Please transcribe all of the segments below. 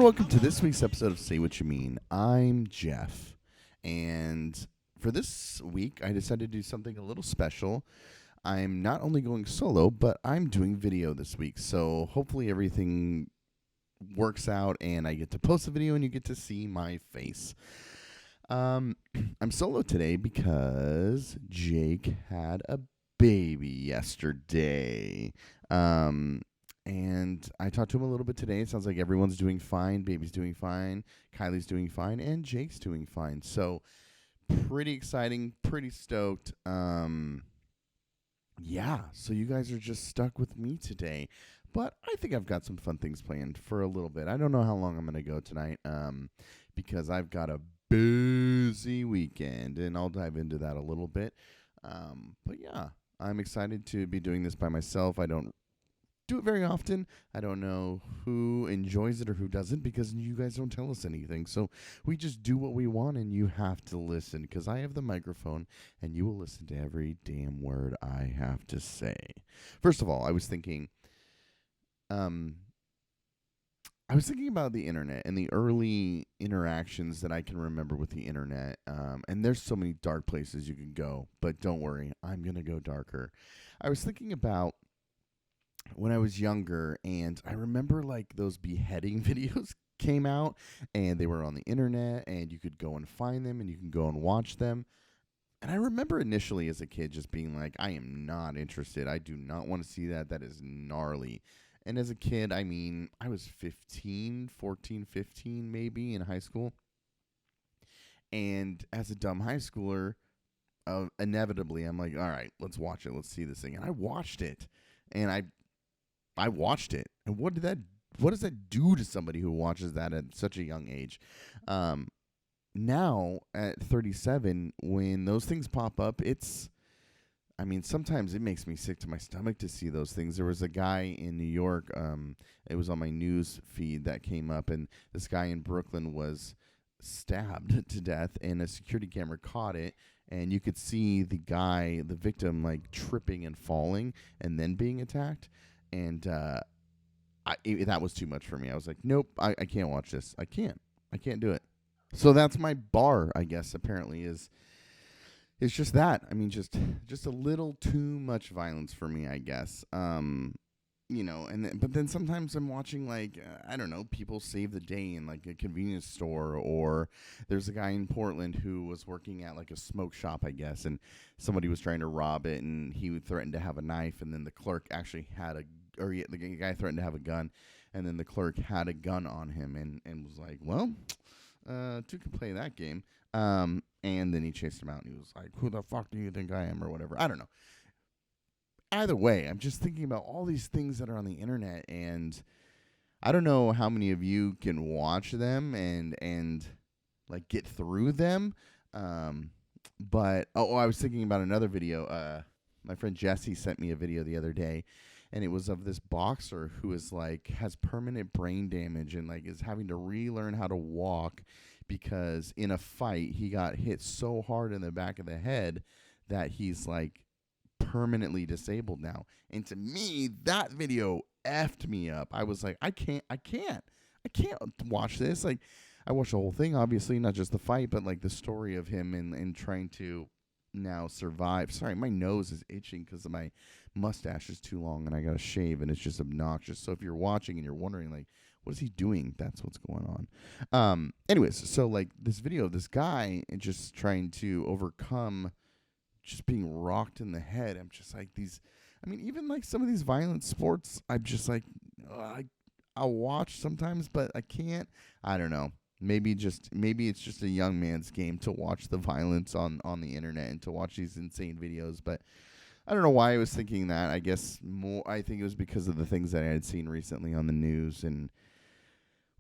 welcome to this week's episode of Say What You Mean. I'm Geoff, and for this week, I decided to do something a little special. I'm not only going solo, but I'm doing video this week, so hopefully everything works out, and I get to post a video, and you get to see my face. I'm solo today because Jake had a baby yesterday. And I talked to him a little bit today. It sounds like everyone's doing fine. Baby's doing fine. Kylie's doing fine. And Jake's doing fine. So pretty exciting. Pretty stoked. Yeah. So you guys are just stuck with me today. But I think I've got some fun things planned for a little bit. I don't know how long I'm going to go tonight because I've got a busy weekend. And I'll dive into that a little bit. But yeah, I'm excited to be doing this by myself. I don't do it very often. I don't know who enjoys it or who doesn't because you guys don't tell us anything. So we just do what we want and you have to listen because I have the microphone and you will listen to every damn word I have to say. First of all, I was thinking about the internet and the early interactions that I can remember with the internet. And there's so many dark places you can go, but don't worry, I'm going to go darker. I was thinking about when I was younger, and I remember like those beheading videos came out, and they were on the internet, and you could go and find them, and you can go and watch them. And I remember initially as a kid just being like, I am not interested. I do not want to see that. That is gnarly. And as a kid, I mean, I was 15 maybe in high school. And as a dumb high schooler, inevitably, I'm like, all right, let's watch it. Let's see this thing. And I watched it. And I watched it, and what does that do to somebody who watches that at such a young age? Now at 37, when those things pop up, sometimes it makes me sick to my stomach to see those things. There was a guy in New York, it was on my news feed that came up, and this guy in Brooklyn was stabbed to death, and a security camera caught it, and you could see the victim, like tripping and falling, and then being attacked. And that was too much for me. I was like, nope, I can't watch this. I can't do it. So that's my bar, I guess, apparently, is just that. I mean, just a little too much violence for me, I guess. But then sometimes I'm watching, like, I don't know, people save the day in, like, a convenience store, or there's a guy in Portland who was working at, like, a smoke shop, I guess, and somebody was trying to rob it, and he threatened to have a knife, and then the clerk actually the guy threatened to have a gun, and then the clerk had a gun on him, and was like, well, two can play that game, and then he chased him out, and he was like, who the fuck do you think I am, or whatever, I don't know. Either way, I'm just thinking about all these things that are on the internet, and I don't know how many of you can watch them and like get through them. But I was thinking about another video. My friend Jesse sent me a video the other day, and it was of this boxer who is like has permanent brain damage and like is having to relearn how to walk because in a fight he got hit so hard in the back of the head that he's like permanently disabled now. And to me, that video effed me up. I was like, I can't watch this. Like, I watched the whole thing, obviously, not just the fight, but like the story of him and trying to now survive. Sorry, my nose is itching because my mustache is too long and I gotta shave, and it's just obnoxious. So if you're watching and you're wondering, like, what is he doing? That's what's going on. Anyways, so like this video of this guy and just trying to overcome just being rocked in the head. I'm just like even like some of these violent sports, I'm just like, I'll watch sometimes, but I can't. I don't know. Maybe it's just a young man's game to watch the violence on the internet and to watch these insane videos. But I don't know why I was thinking that. I think it was because of the things that I had seen recently on the news, and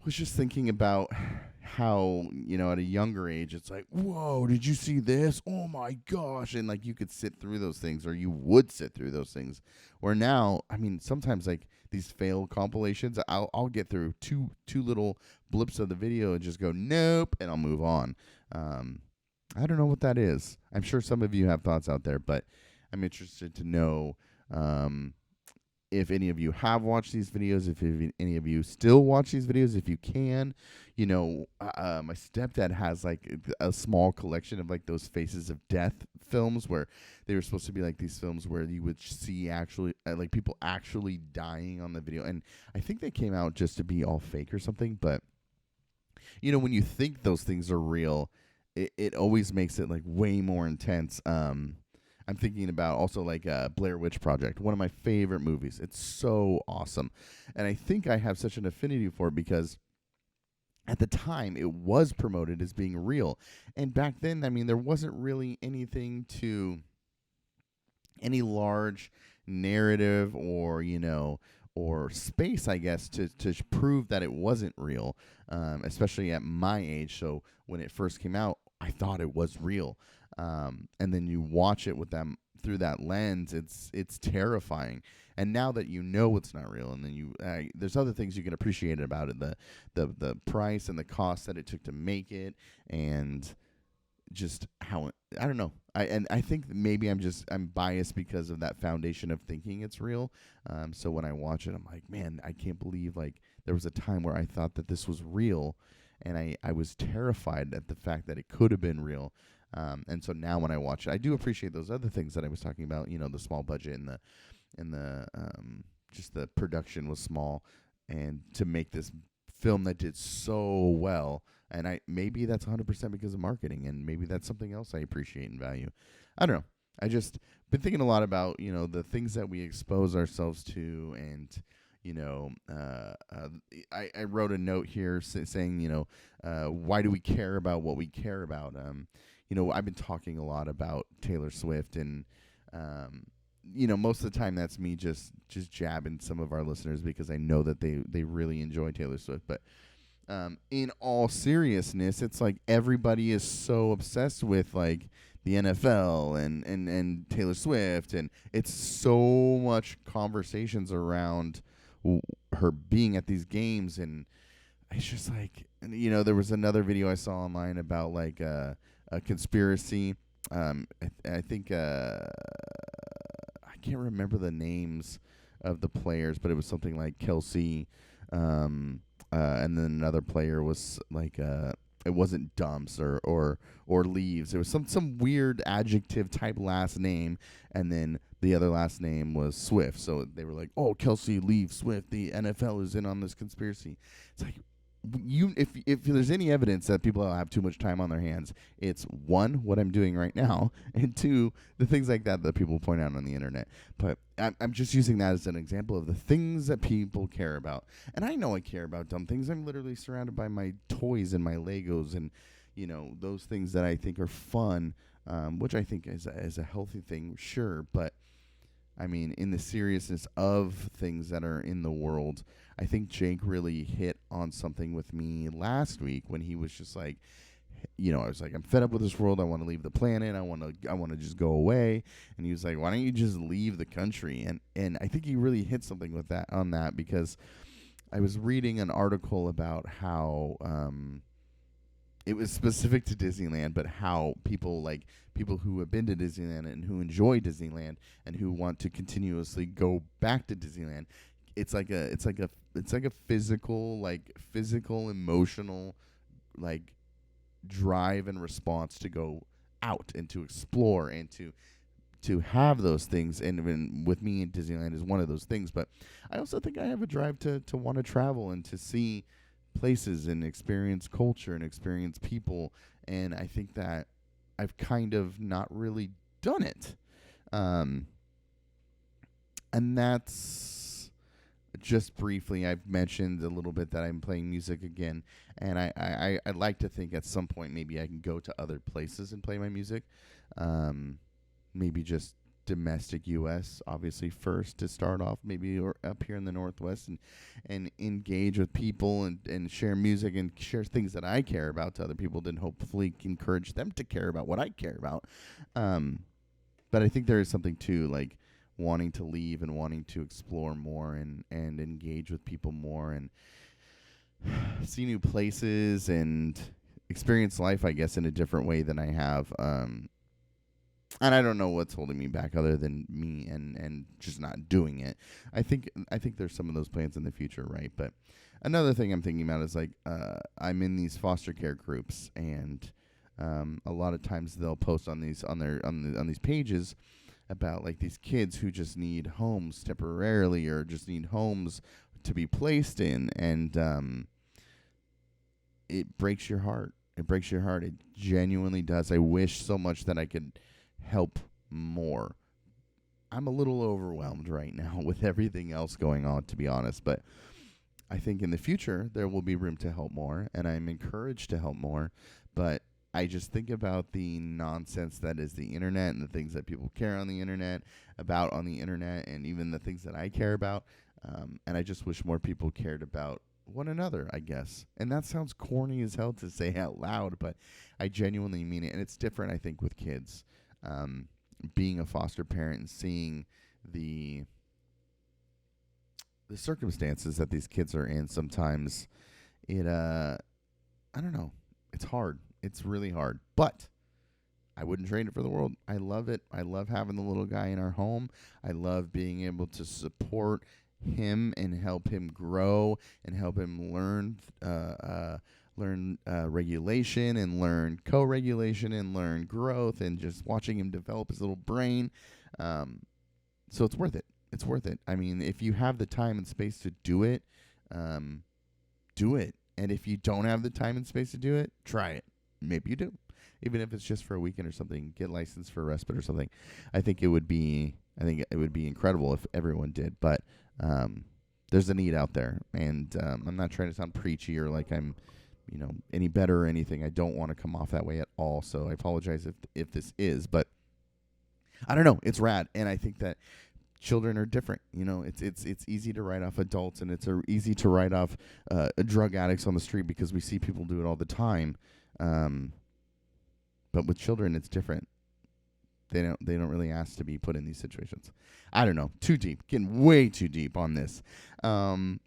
was just thinking about how, at a younger age, it's like, whoa, did you see this? Oh my gosh. And like you could sit through those things, or you would sit through those things. Where now, sometimes like these fail compilations, I'll get through two little blips of the video and just go, nope, and I'll move on. I don't know what that is. I'm sure some of you have thoughts out there, but I'm interested to know if any of you have watched these videos, if any of you still watch these videos, if you can, my stepdad has like a small collection of like those Faces of Death films where they were supposed to be like these films where you would see actually like people actually dying on the video. And I think they came out just to be all fake or something. But, when you think those things are real, it always makes it like way more intense. I'm thinking about also like Blair Witch Project, one of my favorite movies. It's so awesome. And I think I have such an affinity for it because at the time it was promoted as being real. And back then, I mean, there wasn't really any large narrative or, or space, I guess, to prove that it wasn't real, especially at my age. So when it first came out, I thought it was real. And then you watch it with them through that lens, it's terrifying. And now that you know it's not real, and then there's other things you can appreciate about it, the price and the cost that it took to make it, and just how I don't know. I think maybe I'm biased because of that foundation of thinking it's real. So when I watch it, I'm like, man, I can't believe like there was a time where I thought that this was real, and I was terrified at the fact that it could have been real. And so now when I watch it, I do appreciate those other things that I was talking about. The small budget and the just the production was small, and to make this film that did so well. And maybe that's 100% because of marketing, and maybe that's something else I appreciate and value. I don't know. I just been thinking a lot about the things that we expose ourselves to, and I wrote a note here saying why do we care about what we care about? I've been talking a lot about Taylor Swift, and most of the time that's me just jabbing some of our listeners because I know that they really enjoy Taylor Swift. But in all seriousness, it's like everybody is so obsessed with like the NFL and Taylor Swift, and it's so much conversations around her being at these games, and it's just like, there was another video I saw online about like a conspiracy. I think I can't remember the names of the players, but it was something like Kelsey, and then another player was like it wasn't Dumps or Leaves. It was some weird adjective type last name, and then the other last name was Swift. So they were like, "Oh, Kelsey, Leaves, Swift. The NFL is in on this conspiracy." It's like, if there's any evidence that people have too much time on their hands, it's one, what I'm doing right now, and two, the things like that people point out on the internet. But I'm just using that as an example of the things that people care about. And I know I care about dumb things. I'm literally surrounded by my toys and my Legos and those things that I think are fun, which I think is a healthy thing, sure. But I mean, in the seriousness of things that are in the world, I think Jake really hit on something with me last week when he was just like, I was like, I'm fed up with this world. I want to leave the planet. I want to just go away. And he was like, why don't you just leave the country? And I think he really hit something with that on that, because I was reading an article about how it was specific to Disneyland, but how people who have been to Disneyland and who enjoy Disneyland and who want to continuously go back to Disneyland, it's like a physical, emotional, like drive and response to go out and to explore and to have those things. And with me, Disneyland is one of those things. But I also think I have a drive to want to travel and to see places and experience culture and experience people. And I think that I've kind of not really done it. And that's just briefly, I've mentioned a little bit that I'm playing music again. And I'd like to think at some point maybe I can go to other places and play my music. Maybe just domestic U.S. obviously first to start off, maybe, or up here in the Northwest, and engage with people and share music and share things that I care about to other people, then hopefully encourage them to care about what I care about. But I think there is something to like wanting to leave and wanting to explore more and engage with people more and see new places and experience life, I guess, in a different way than I have And I don't know what's holding me back other than me and just not doing it. I think there's some of those plans in the future, right? But another thing I'm thinking about is like I'm in these foster care groups, and a lot of times they'll post on these pages about like these kids who just need homes temporarily or just need homes to be placed in, and it breaks your heart. It breaks your heart. It genuinely does. I wish so much that I could help more. I'm a little overwhelmed right now with everything else going on, to be honest, but I think in the future there will be room to help more, and I'm encouraged to help more, but I just think about the nonsense that is the internet and the things that people care on the internet, about on the internet, and even the things that I care about, and I just wish more people cared about one another, I guess. And that sounds corny as hell to say out loud, but I genuinely mean it, and it's different, I think, with kids. Being a foster parent and seeing the circumstances that these kids are in, sometimes it I don't know, it's hard. It's really hard. But I wouldn't trade it for the world. I love it. I love having the little guy in our home. I love being able to support him and help him grow and help him learn regulation and learn co-regulation and learn growth, and just watching him develop his little brain. So it's worth it. It's worth it. I mean, if you have the time and space to do it, do it. And if you don't have the time and space to do it, try it. Maybe you do. Even if it's just for a weekend or something, get licensed for a respite or something. I think it would be incredible if everyone did. But there's a need out there, and I'm not trying to sound preachy or like I'm, any better or anything. I don't want to come off that way at all. So I apologize if this is, but I don't know. It's rad, and I think that children are different. It's easy to write off adults, and it's easy to write off drug addicts on the street because we see people do it all the time. But with children, it's different. They don't really ask to be put in these situations. I don't know. Too deep. Getting way too deep on this.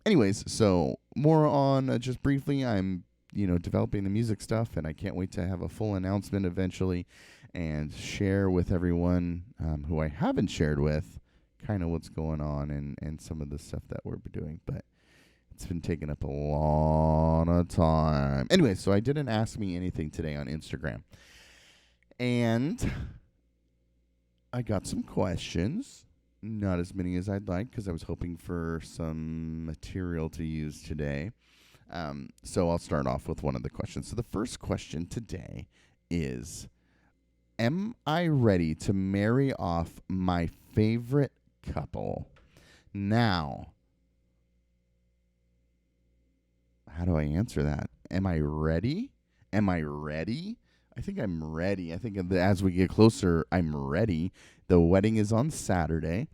Anyways, so more on just briefly, I'm developing the music stuff, and I can't wait to have a full announcement eventually and share with everyone who I haven't shared with kind of what's going on and some of the stuff that we're doing. But it's been taking up a lot of time. Anyway, so I didn't Ask Me Anything today on Instagram. And I got some questions. Not as many as I'd like because I was hoping for some material to use today. So I'll start off with one of the questions. So the first question today is, am I ready to marry off my favorite couple? Now, how do I answer that? Am I ready? I think I'm ready. I think as we get closer, I'm ready. The wedding is on Saturday,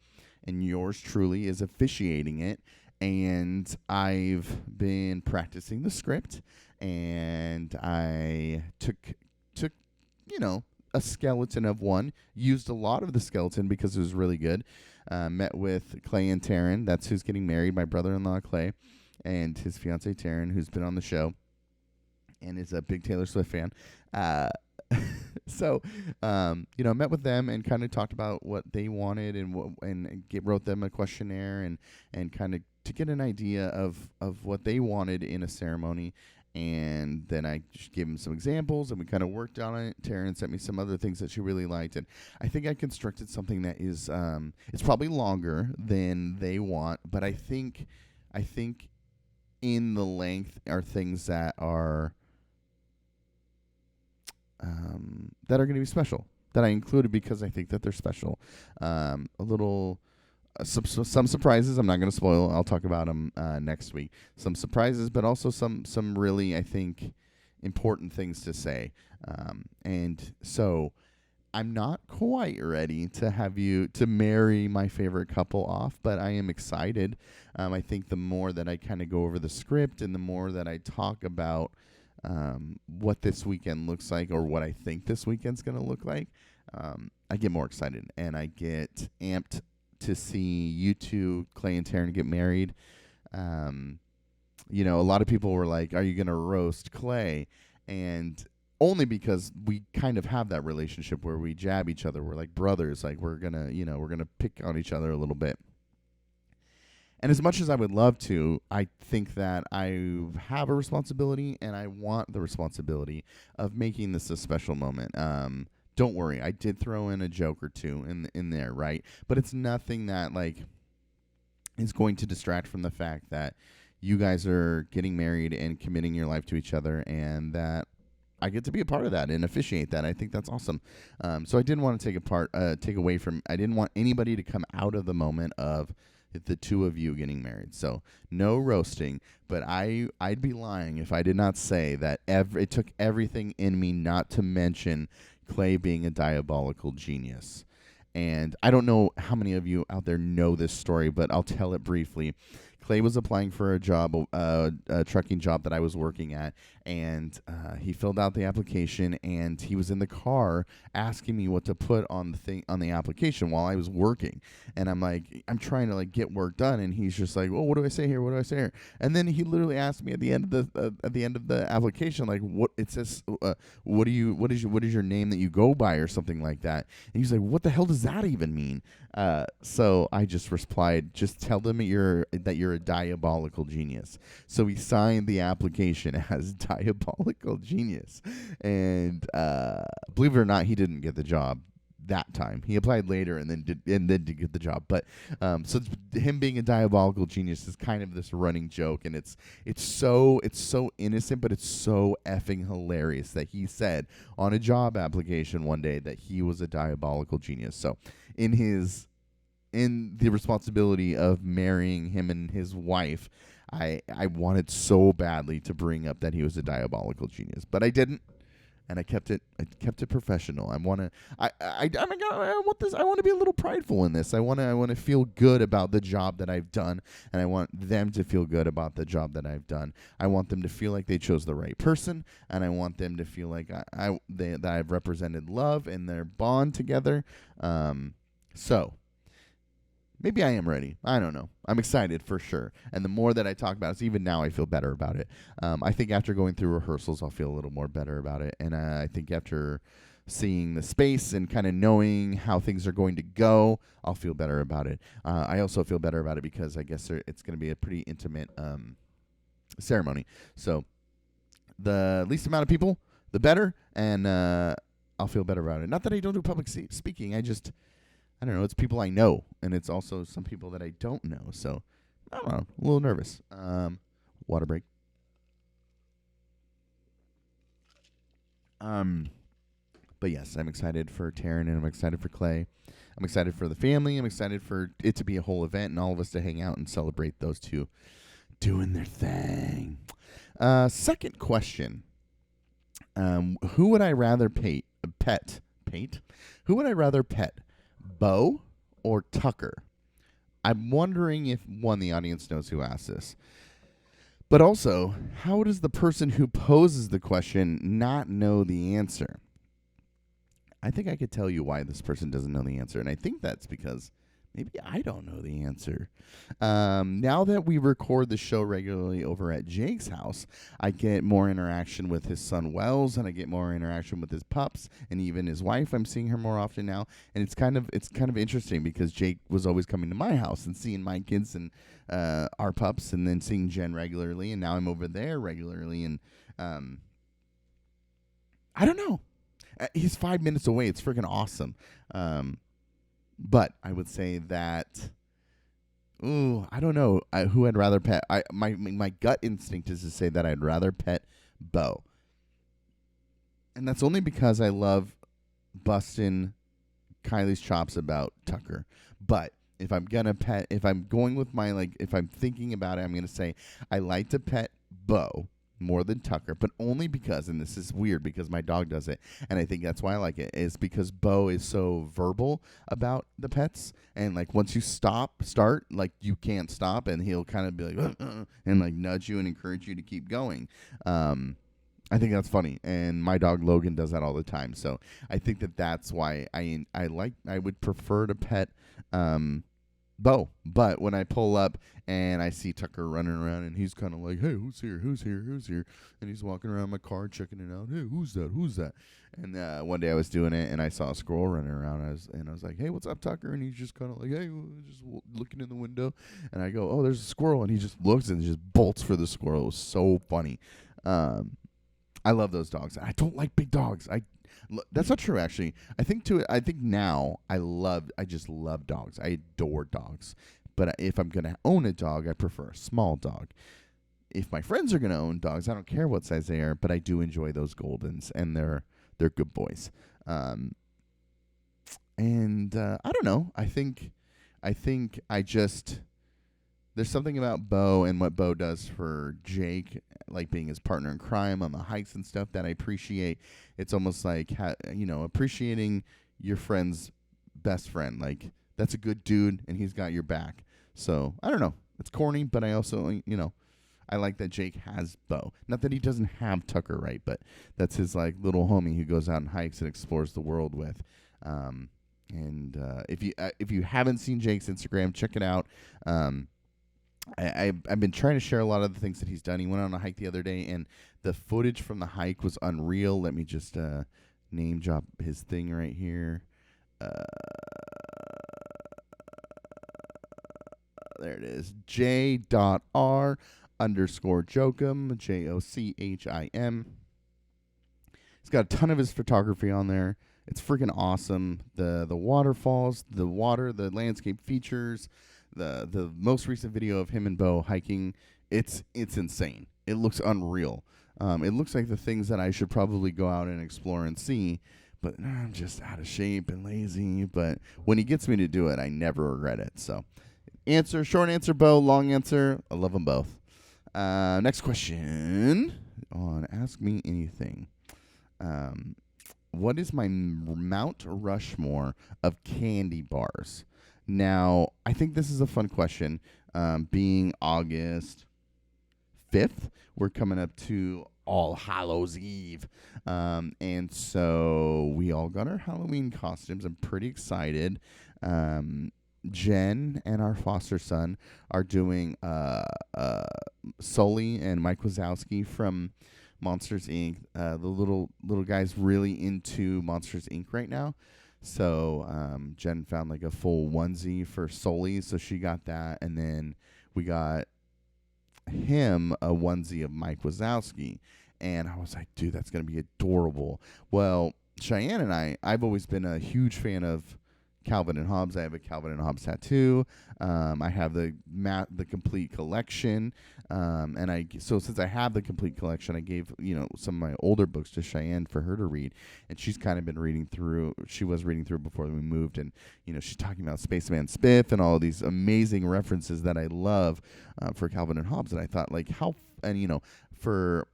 and yours truly is officiating it. And I've been practicing the script, and I took a skeleton of one, used a lot of the skeleton because it was really good. Met with Clay and Taryn. That's who's getting married, my brother-in-law Clay, and his fiancée Taryn, who's been on the show and is a big Taylor Swift fan. So, met with them and kind of talked about what they wanted and wrote them a questionnaire and kind of to get an idea of what they wanted in a ceremony. And then I just gave them some examples, and we kind of worked on it. Taryn sent me some other things that she really liked, and I think I constructed something that is it's probably longer than they want, but I think in the length are things that are going to be special, that I included because I think that they're special. A little some surprises. I'm not going to spoil. I'll talk about them next week. Some surprises, but also some really, I think, important things to say. And so I'm not quite ready to have you to marry my favorite couple off, but I am excited. I think the more that I kind of go over the script and the more that I talk about what this weekend looks like, or what I think this weekend's going to look like, I get more excited and I get amped to see you two, Clay and Taryn, get married. A lot of people were like, are you going to roast Clay? And only because we kind of have that relationship where we jab each other. We're like brothers. Like we're gonna, we're gonna pick on each other a little bit. And as much as I would love to, I think that I have a responsibility, and I want the responsibility of making this a special moment. Don't worry, I did throw in a joke or two in there, right? But it's nothing that like is going to distract from the fact that you guys are getting married and committing your life to each other, and that I get to be a part of that and officiate that. I think that's awesome. So I didn't want to take away from. I didn't want anybody to come out of the moment of the two of you getting married. So no roasting, but I'd be lying if I did not say that it took everything in me not to mention Clay being a diabolical genius. And I don't know how many of you out there know this story, but I'll tell it briefly. Clay was applying for a job, a trucking job that I was working at, and he filled out the application, and he was in the car asking me what to put on the application while I was working. And I'm like, I'm trying to like get work done, and he's just like, well, what do I say here? What do I say here? And then he literally asked me at the end of the application, like, what it says, what is your name that you go by or something like that? And he's like, what the hell does that even mean? So I just replied, just tell them that you're a diabolical genius. So he signed the application as diabolical genius. And believe it or not, he didn't get the job that time. He applied later and then did get the job. But so him being a diabolical genius is kind of this running joke, and it's so innocent, but it's so effing hilarious that he said on a job application one day that he was a diabolical genius. So in the responsibility of marrying him and his wife, I wanted so badly to bring up that he was a diabolical genius, but I didn't, and I kept it professional. I want to be a little prideful in this. I want to feel good about the job that I've done, and I want them to feel good about the job that I've done. I want them to feel like they chose the right person, and I want them to feel like that I've represented love and their bond together. So maybe I am ready. I don't know. I'm excited for sure. And the more that I talk about it, even now I feel better about it. I think after going through rehearsals, I'll feel a little more better about it. And I think after seeing the space and kind of knowing how things are going to go, I'll feel better about it. I also feel better about it because I guess it's going to be a pretty intimate ceremony. So the least amount of people, the better. And I'll feel better about it. Not that I don't do public speaking. I don't know. It's people I know, and it's also some people that I don't know. So, I don't know. A little nervous. Water break. But yes, I'm excited for Taryn, and I'm excited for Clay. I'm excited for the family. I'm excited for it to be a whole event and all of us to hang out and celebrate those two doing their thing. Second question. Who would I rather pet? Who would I rather pet? Bo or Tucker? I'm wondering if the audience knows who asked this. But also, how does the person who poses the question not know the answer? I think I could tell you why this person doesn't know the answer, and I think that's because maybe I don't know the answer. Now that we record the show regularly over at Jake's house, I get more interaction with his son Wells, and I get more interaction with his pups, and even his wife. I'm seeing her more often now, and it's kind of interesting because Jake was always coming to my house and seeing my kids and our pups, and then seeing Jen regularly, and now I'm over there regularly, and I don't know. He's 5 minutes away. It's freaking awesome. But I would say that, I don't know who I'd rather pet. My gut instinct is to say that I'd rather pet Bo. And that's only because I love busting Kylie's chops about Tucker. But if I'm going thinking about it, I'm going to say I like to pet Bo more than Tucker, but only because, and this is weird because my dog does it, and I think that's why I like it, is because Bo is so verbal about the pets, and like once you start, like you can't stop, and he'll kind of be like, and like nudge you and encourage you to keep going. I think that's funny, and my dog Logan does that all the time, so I think that's why I would prefer to pet Bo. But when I pull up and I see Tucker running around and he's kind of like, hey, who's here? Who's here? Who's here? And he's walking around my car checking it out. Hey, who's that? Who's that? And one day I was doing it and I saw a squirrel running around. I was like, hey, what's up, Tucker? And he's just kind of like, hey, just looking in the window. And I go, oh, there's a squirrel. And he just looks and just bolts for the squirrel. It was so funny. I love those dogs. I don't like big dogs. That's not true, actually. I think now I just love dogs. I adore dogs. But if I'm gonna own a dog, I prefer a small dog. If my friends are gonna own dogs, I don't care what size they are, but I do enjoy those Goldens, and they're good boys. I don't know. I think I just there's something about Bo and what Bo does for Jake, like being his partner in crime on the hikes and stuff, that I appreciate. It's almost like appreciating your friend's best friend. Like, that's a good dude, and he's got your back. So, I don't know. It's corny, but I also, I like that Jake has Bo. Not that he doesn't have Tucker, right? But that's his, like, little homie who goes out and hikes and explores the world with. If you haven't seen Jake's Instagram, check it out. I've been trying to share a lot of the things that he's done. He went on a hike the other day, and the footage from the hike was unreal. Let me just name drop his thing right here. There it is. J.R. _Jochim, Jochim. He's got a ton of his photography on there. It's freaking awesome. The waterfalls, the water, the landscape features, the most recent video of him and Bo hiking, it's insane. It looks unreal. It looks like the things that I should probably go out and explore and see, but I'm just out of shape and lazy. But when he gets me to do it, I never regret it. So, short answer, Bo. Long answer, I love them both. Next question on Ask Me Anything. What is my Mount Rushmore of candy bars? Now, I think this is a fun question. Being August 5th, we're coming up to All Hallows Eve. And so we all got our Halloween costumes. I'm pretty excited. Jen and our foster son are doing Sully and Mike Wazowski from Monsters, Inc. The little guy's really into Monsters, Inc. right now. So Jen found like a full onesie for Sully, so she got that. And then we got him a onesie of Mike Wazowski. And I was like, dude, that's going to be adorable. Well, Cheyenne and I've always been a huge fan of Calvin and Hobbes. I have a Calvin and Hobbes tattoo. I have the complete collection. So since I have the complete collection, I gave, some of my older books to Cheyenne for her to read. And she's kind of been reading through. She was reading through before we moved. And, she's talking about Spaceman Spiff and all these amazing references that I love for Calvin and Hobbes. And I thought, like, for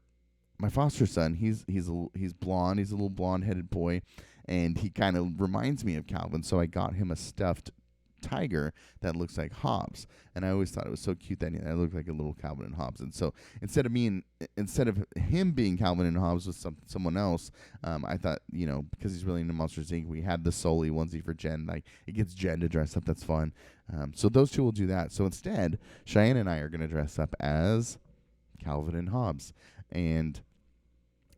my foster son, he's blonde. He's a little blonde-headed boy. And he kind of reminds me of Calvin, so I got him a stuffed tiger that looks like Hobbes. And I always thought it was so cute that I looked like a little Calvin and Hobbes. And so instead of him being Calvin and Hobbes with someone else, I thought, because he's really into Monsters, Inc., we had the Sully onesie for Jen. Like, it gets Jen to dress up. That's fun. So those two will do that. So instead, Cheyenne and I are going to dress up as Calvin and Hobbes. And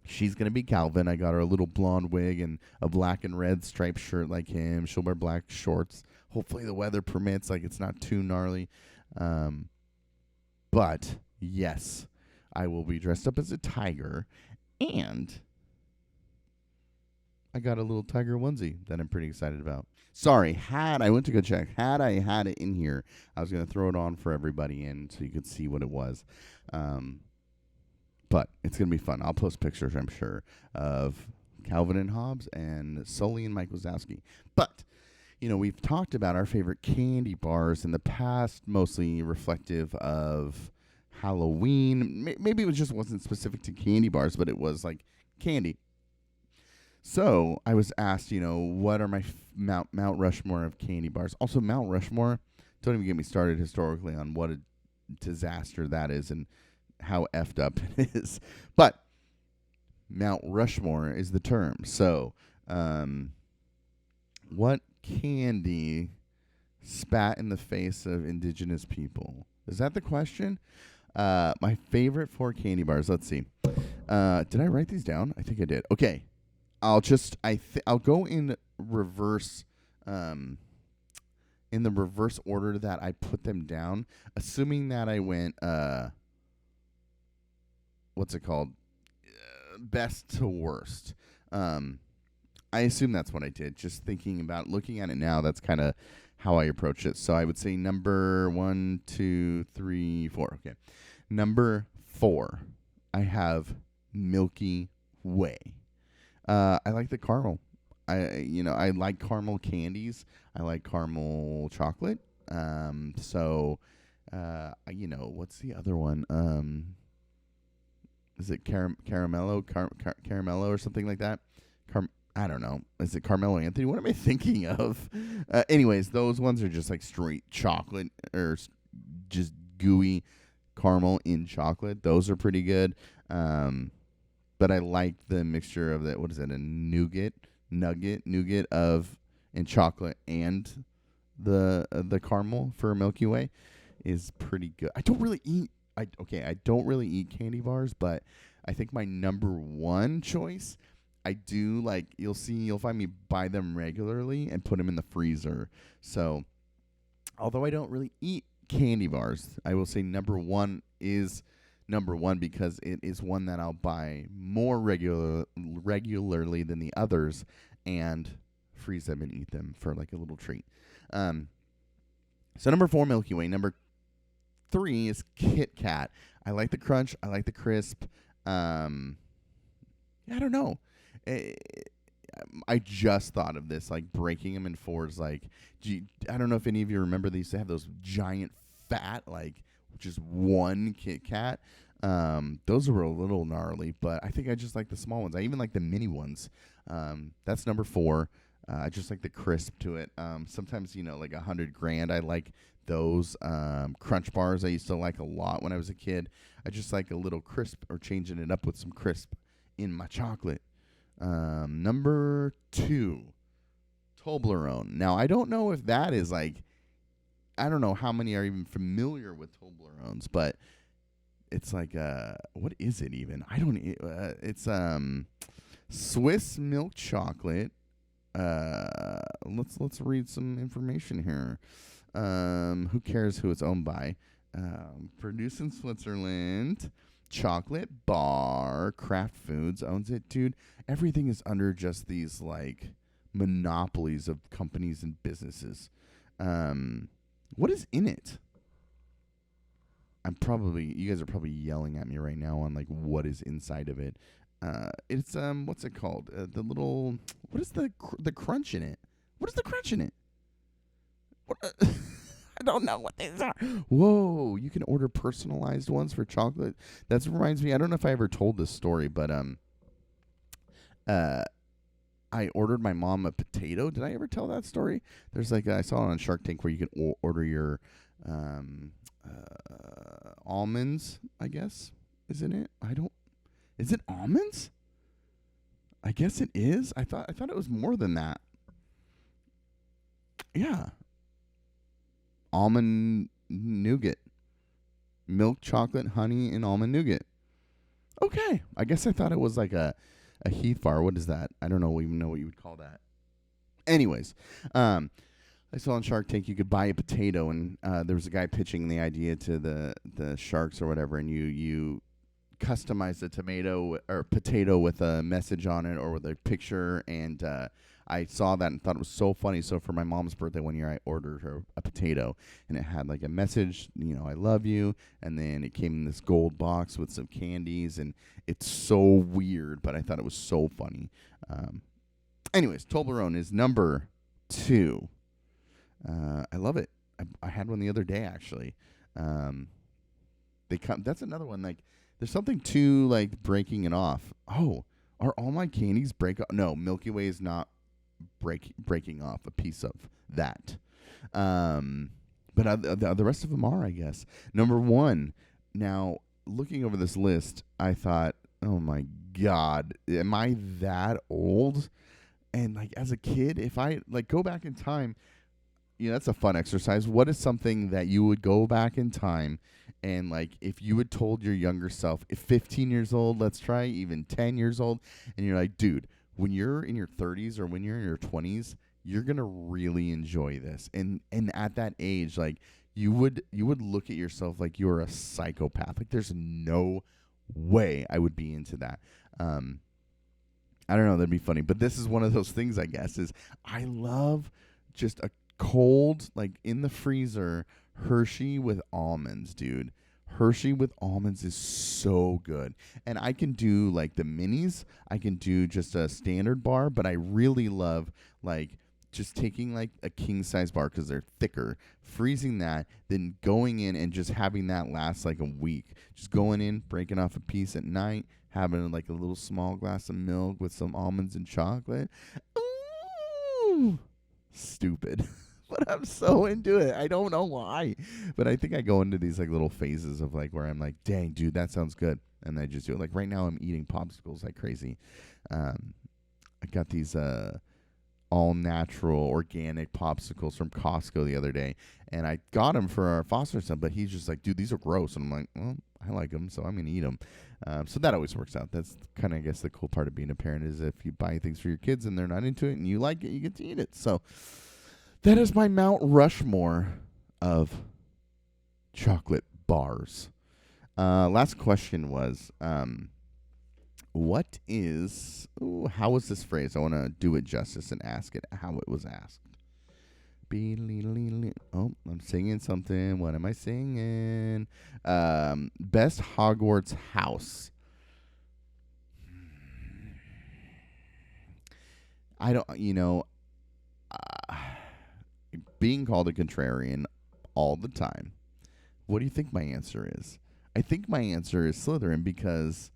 she's going to be Calvin. I got her a little blonde wig and a black and red striped shirt like him. She'll wear black shorts. Hopefully the weather permits, like it's not too gnarly. But, yes, I will be dressed up as a tiger. And I got a little tiger onesie that I'm pretty excited about. Sorry, I went to go check. Had I had it in here, I was going to throw it on for everybody in so you could see what it was. But it's going to be fun. I'll post pictures, I'm sure, of Calvin and Hobbes and Sully and Mike Wazowski. But, we've talked about our favorite candy bars in the past, mostly reflective of Halloween. Maybe it just wasn't specific to candy bars, but it was like candy. So I was asked, what are my Mount Rushmore of candy bars? Also, Mount Rushmore, don't even get me started historically on what a disaster that is and how effed up it is. But Mount Rushmore is the term. So what candy spat in the face of indigenous people? Is that the question? My favorite 4 candy bars. Let's see. Did I write these down? I think I did. Okay. I'll go in reverse, in the reverse order that I put them down, assuming that I went, what's it called? Best to worst. I assume that's what I did. Just thinking about looking at it now, that's kind of how I approach it. So I would say number 1, 2, 3, 4. Okay. Number 4, I have Milky Way. I like the caramel. I like caramel candies. I like caramel chocolate. So, what's the other one? Is it caramello or something like that? I don't know. Is it Carmelo Anthony? What am I thinking of? Anyways, those ones are just like straight chocolate or just gooey caramel in chocolate. Those are pretty good. But I like the mixture of that. What is it? A nougat of and chocolate and the caramel for Milky Way is pretty good. I don't really eat candy bars, but I think my number 1 choice, I do like, you'll find me buy them regularly and put them in the freezer. So, although I don't really eat candy bars, I will say number 1 is number 1 because it is one that I'll buy more regularly than the others and freeze them and eat them for like a little treat. So number 4, Milky Way. Number 3 is Kit Kat. I like the crunch. I like the crisp. I don't know. I just thought of this, like breaking them in 4s. Like, I don't know if any of you remember these. They have those giant fat, like just one Kit Kat. Those were a little gnarly, but I think I just like the small ones. I even like the mini ones. That's number 4. I just like the crisp to it. Sometimes, like 100 grand. I like those crunch bars. I used to like a lot when I was a kid. I just like a little crisp or changing it up with some crisp in my chocolate. Number 2, Toblerone. Now, I don't know if that is like, I don't know how many are even familiar with Toblerones, but it's like, what is it even? It's Swiss milk chocolate. Let's read some information here. Who cares who it's owned by? Produced in Switzerland. Chocolate bar. Kraft Foods owns it. Dude, everything is under just these like monopolies of companies and businesses. What is in it? You guys are probably yelling at me right now on like what is inside of it. It's what's it called? What is the crunch in it? What is the crunch in it? What, I don't know what these are. Whoa, you can order personalized ones for chocolate. That reminds me, I don't know if I ever told this story, but I ordered my mom a potato. Did I ever tell that story? There's like, I saw it on Shark Tank where you can order your almonds, I guess. Isn't it? Is it almonds? I guess it is. I thought it was more than that. Yeah. Almond nougat. Milk, chocolate, honey, and almond nougat. Okay. I guess I thought it was like a Heath bar. What is that? I don't even know what you would call that. Anyways, I saw on Shark Tank you could buy a potato, and there was a guy pitching the idea to the sharks or whatever, and you customize the tomato or potato with a message on it or with a picture, and I saw that and thought it was so funny. So for my mom's birthday one year, I ordered her a potato, and it had like a message, I love you, and then it came in this gold box with some candies, and it's so weird, but I thought it was so funny. Anyways, Toblerone is number 2. I love it. I had one the other day, actually. That's another one, like, there's something to, like, breaking it off. Oh, are all my candies break off? No, Milky Way is not breaking off a piece of that. But the rest of them are, I guess. Number 1. Now, looking over this list, I thought, oh, my God, am I that old? And, like, as a kid, if I, like, go back in time, that's a fun exercise. What is something that you would go back in time and, like, if you had told your younger self, if 15 years old, let's try, even 10 years old, and you're like, dude, when you're in your 30s or when you're in your 20s, you're going to really enjoy this. And at that age, like, you would look at yourself like you're a psychopath. Like, there's no way I would be into that. I don't know, that'd be funny. But this is one of those things, I guess, is I love just a cold, like, in the freezer, Hershey with almonds, dude. Hershey with almonds is so good. And I can do, like, the minis. I can do just a standard bar, but I really love, like, just taking, like, a king-size bar because they're thicker, freezing that, then going in and just having that last, like, a week. Just going in, breaking off a piece at night, having, like, a little small glass of milk with some almonds and chocolate. Ooh, stupid. But I'm so into it. I don't know why. But I think I go into these, like, little phases of, like, where I'm like, dang, dude, that sounds good. And I just do it. Like, right now I'm eating popsicles like crazy. I got these all-natural, organic popsicles from Costco the other day. And I got them for our foster son, but he's just like, dude, these are gross. And I'm like, well, I like them, so I'm going to eat them. So that always works out. That's kind of, I guess, the cool part of being a parent is if you buy things for your kids and they're not into it and you like it, you get to eat it. So that is my Mount Rushmore of chocolate bars. Last question was, how was this phrase? I want to do it justice and ask it how it was asked. Oh, I'm singing something. What am I singing? Best Hogwarts house. I don't, being called a contrarian all the time. What do you think my answer is? I think my answer is Slytherin because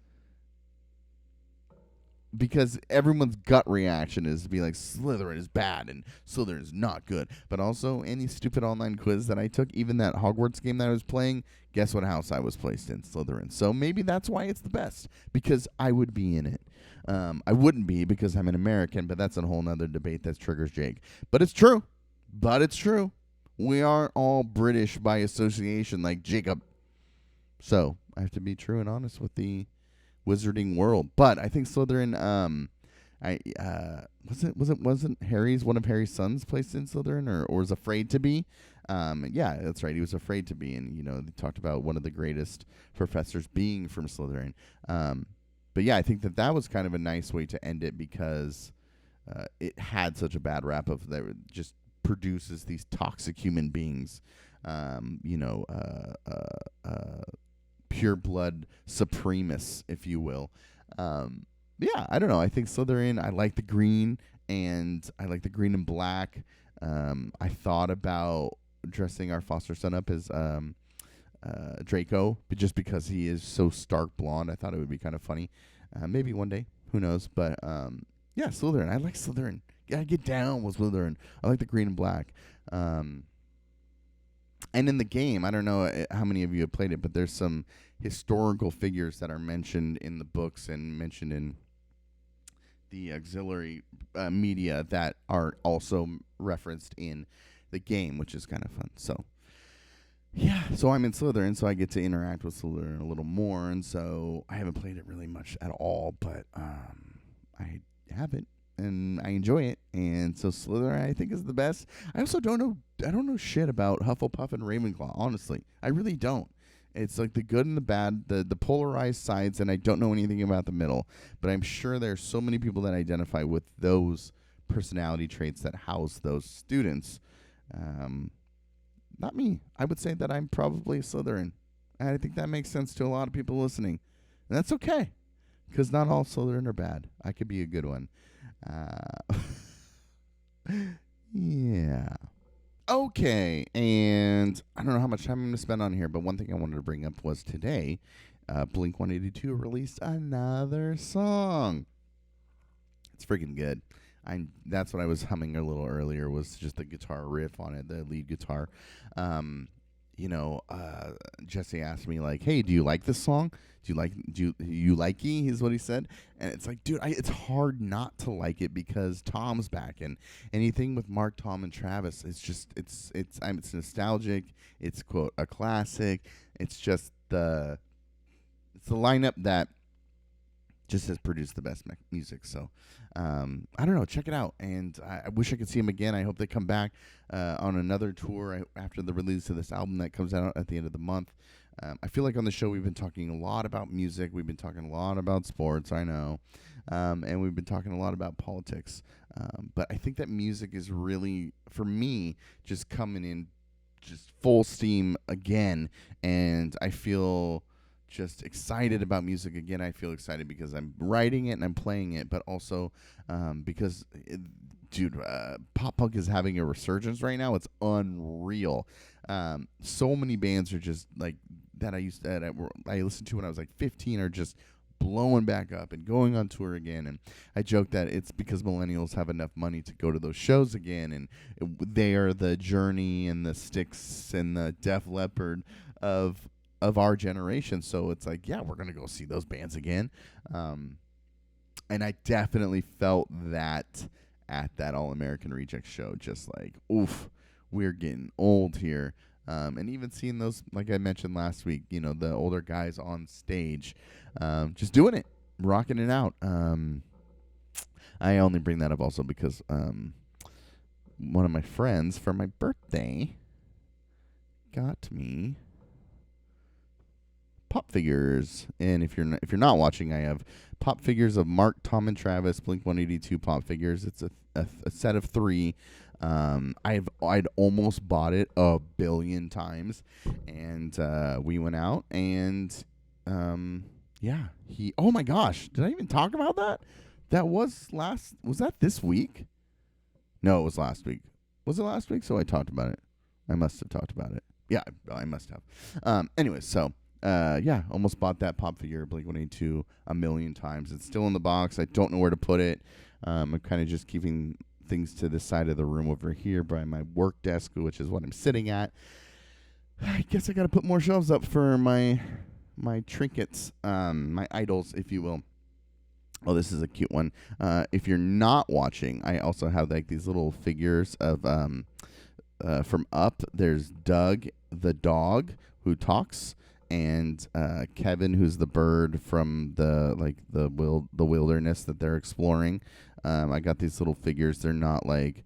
everyone's gut reaction is to be like, Slytherin is bad and Slytherin is not good. But also, any stupid online quiz that I took, even that Hogwarts game that I was playing, guess what house I was placed in? Slytherin. So maybe that's why it's the best, because I would be in it. I wouldn't be because I'm an American, but that's a whole nother debate that triggers Jake. But it's true. We aren't all British by association like Jacob. So I have to be true and honest with the wizarding world. But I think Slytherin, wasn't Harry's, one of Harry's sons placed in Slytherin or was afraid to be? Yeah, that's right. He was afraid to be. And, they talked about one of the greatest professors being from Slytherin. But yeah, I think that was kind of a nice way to end it because it had such a bad rap of that just produces these toxic human beings, pure blood supremacists, if you will. Yeah, I don't know. I think Slytherin, I like the green, and I like the green and black. I thought about dressing our foster son up as Draco, but just because he is so stark blonde, I thought it would be kind of funny. Maybe one day, who knows? But yeah, Slytherin. I like Slytherin. Gotta get down with Slytherin. I like the green and black. And in the game, I don't know how many of you have played it, but there's some historical figures that are mentioned in the books and mentioned in the auxiliary media that are also referenced in the game, which is kind of fun. So, yeah, so I'm in Slytherin, so I get to interact with Slytherin a little more, and so I haven't played it really much at all, but I have it, and I enjoy it, and so Slytherin, I think, is the best. I also don't know shit about Hufflepuff and Ravenclaw, honestly. I really don't. It's like the good and the bad, the polarized sides, and I don't know anything about the middle, but I'm sure there's so many people that identify with those personality traits that house those students. Not me. I would say that I'm probably Slytherin. And I think that makes sense to a lot of people listening. And that's okay, because not all Slytherin are bad. I could be a good one. Yeah. Okay, and I don't know how much time I'm going to spend on here, but one thing I wanted to bring up was today, Blink-182 released another song. It's freaking good. That's what I was humming a little earlier, was just the guitar riff on it, the lead guitar. Jesse asked me like, "Hey, do you like this song? Do you like E?" Is what he said, and it's like, dude, it's hard not to like it because Tom's back, and anything with Mark, Tom, and Travis, it's nostalgic. It's quote a classic. It's the lineup that just has produced the best music. So I don't know. Check it out. And I wish I could see them again. I hope they come back on another tour after the release of this album that comes out at the end of the month. I feel like on the show we've been talking a lot about music. We've been talking a lot about sports, I know. And we've been talking a lot about politics. But I think that music is really, for me, just coming in just full steam again. And I feel just excited about music again. I feel excited because I'm writing it and I'm playing it, but also because, pop punk is having a resurgence right now. It's unreal. So many bands are just like that I listened to when I was like 15 are just blowing back up and going on tour again. And I joke that it's because millennials have enough money to go to those shows again, and they are the Journey and the Styx and the Def Leppard of our generation. So it's like, yeah, we're going to go see those bands again. And I definitely felt that at that All-American Reject show, just like, oof, we're getting old here. And even seeing those, like I mentioned last week, the older guys on stage, just doing it, rocking it out. I only bring that up also because one of my friends for my birthday got me pop figures. And if you're not watching, I have pop figures of Mark, Tom, and Travis Blink-182 pop figures. It's a set of 3. I'd almost bought it 1 billion times, and we went out, and oh my gosh, did I even talk about that? Was that this week? No, it was last week. Was it last week? So I talked about it. I must have talked about it. Yeah, I must have. Anyway, so almost bought that pop figure Blink-182 1 million times. It's still in the box. I don't know where to put it. I'm kind of just keeping things to the side of the room over here by my work desk, which is what I'm sitting at. I guess I got to put more shelves up for my trinkets, my idols, if you will. Oh, this is a cute one. If you're not watching, I also have like these little figures of from Up. There's Doug the dog who talks, and Kevin, who's the bird from the wilderness that they're exploring. I got these little figures. They're not like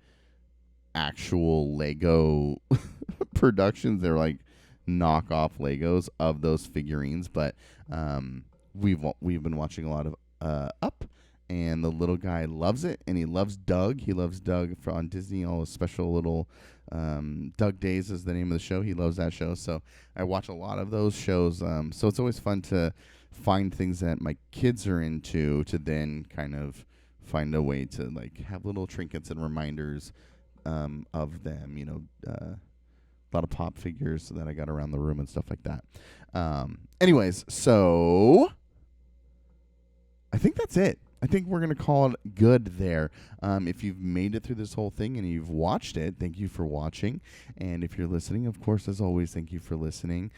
actual Lego productions. They're like knockoff Legos of those figurines. But we've been watching a lot of Up, and the little guy loves it, and he loves Doug. He loves Doug on Disney. All the special little Doug Days is the name of the show. He loves that show. So I watch a lot of those shows. So it's always fun to find things that my kids are into to then kind of find a way to like have little trinkets and reminders of them. A lot of pop figures that I got around the room and stuff like that. Anyways, so I think that's it. I think we're going to call it good there. If you've made it through this whole thing and you've watched it, thank you for watching. And if you're listening, of course, as always, thank you for listening.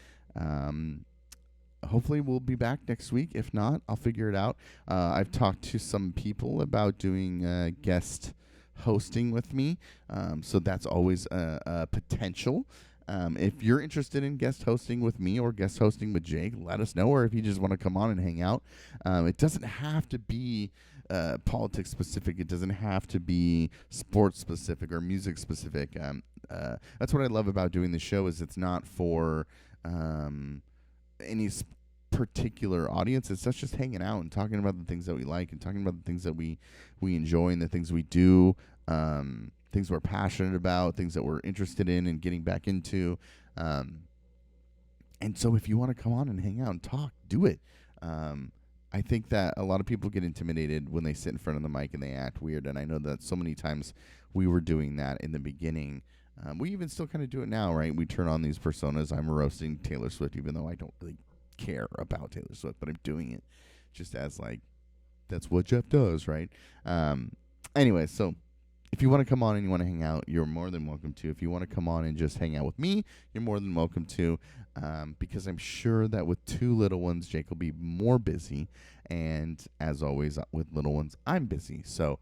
Hopefully we'll be back next week. If not, I'll figure it out. I've talked to some people about doing guest hosting with me. So that's always a potential. If you're interested in guest hosting with me or guest hosting with Jake, let us know. Or if you just want to come on and hang out, it doesn't have to be politics specific. It doesn't have to be sports specific or music specific. That's what I love about doing the show is it's not for any particular audience. It's us just hanging out and talking about the things that we like and talking about the things that we enjoy and the things we do. Things we're passionate about, things that we're interested in and getting back into. And so if you want to come on and hang out and talk, do it. I think that a lot of people get intimidated when they sit in front of the mic and they act weird. And I know that so many times we were doing that in the beginning. We even still kind of do it now, right? We turn on these personas. I'm roasting Taylor Swift, even though I don't really care about Taylor Swift, but I'm doing it just as like, that's what Geoff does, right? Anyway, so If you want to come on and you want to hang out, you're more than welcome to. If you want to come on and just hang out with me, you're more than welcome to, because I'm sure that with 2 little ones, Jake will be more busy. And as always, with little ones, I'm busy. So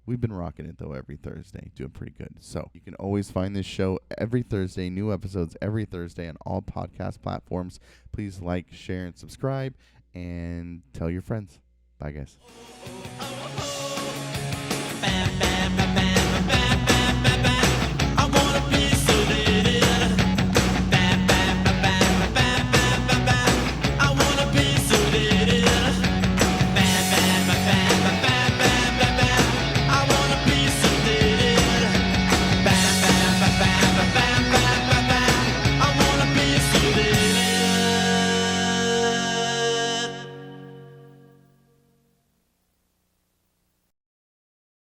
we've been rocking it, though, every Thursday, doing pretty good. So you can always find this show every Thursday, new episodes every Thursday on all podcast platforms. Please like, share, and subscribe, and tell your friends. Bye, guys.